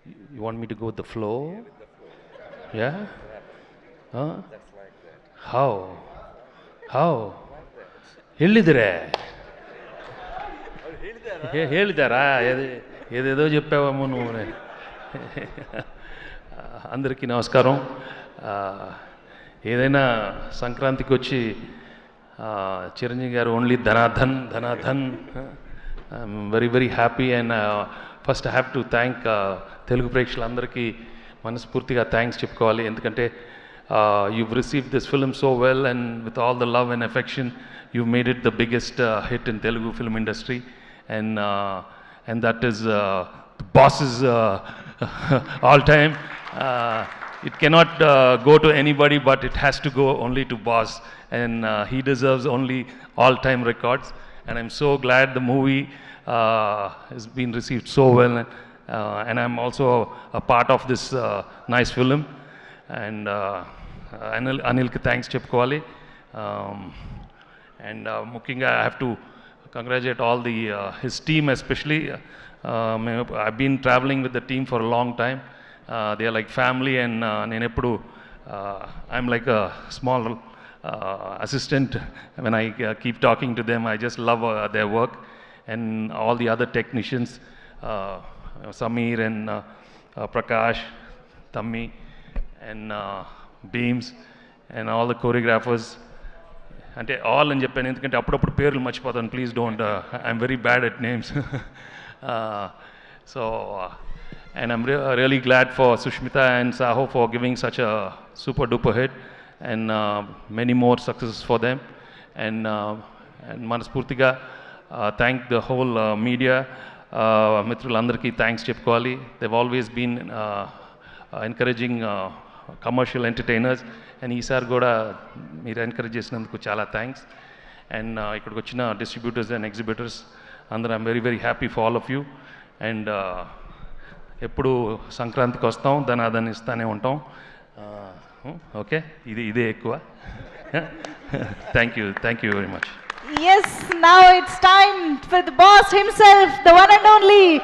You want me to go with the flow? Yeah? Huh? How? How? ಹೇಳಿದ್ರೆ ಹೇಳಿದಾరా ఏదేదో చెప్పావేమో నువ్వు అందరికీ నమస్కారం. ఏదైనా సంక్రాంతికి వచ్చి చిరంజీవి గారు ఓన్లీ ధనాధన్ ధనాధన్. I'm very very happy. And first I have to thank Telugu ప్రేక్షకులందరికీ మనస్ఫూర్తిగా థ్యాంక్స్ చెప్పుకోవాలి. ఎందుకంటే you've received this film so well, and with all the love and affection you've made it the biggest hit in Telugu film industry, and that is the boss's all time. It cannot go to anybody, but it has to go only to boss, and he deserves only all time records. And I'm so glad the movie has been received so well, and I'm also a part of this nice film. And అనిల్కి thanks చెప్పుకోవాలి. And ముఖ్యంగా I have to congratulate all the his team especially. I been travelling with the team for long time. They are like family. And నేను ఎప్పుడు I'm like a small assistant when I keep talking to them. I just love their work, and all the other technicians, Sameer and Prakash, Tammi, and Beams, and all the choreographers. అంటే all అని చెప్పాను ఎందుకంటే అప్పుడప్పుడు పేర్లు మర్చిపోతాను. Please don't, I'm very bad at names. So and I'm really glad for Sushmita and Saho for giving such a super duper hit, and many more successes for them. And మనస్ఫూర్తిగా thank the whole media మిత్రులందరికీ thanks చెప్పుకోవాలి. they've always been encouraging commercial entertainers, and ఈసారి కూడా మీరు encourage చేసినందుకు చాలా thanks. And ఇక్కడికి వచ్చిన డిస్ట్రిబ్యూటర్స్ అండ్ ఎగ్జిబిటర్స్ అందరూ I'm very very happy for all of you. And ఎప్పుడు సంక్రాంతికి వస్తాం, ధనాదాన్ని ఇస్తానే ఉంటాం. ఓకే, ఇదే ఎక్కువ. Thank you very much. Yes, now it's time for the boss himself, the one and only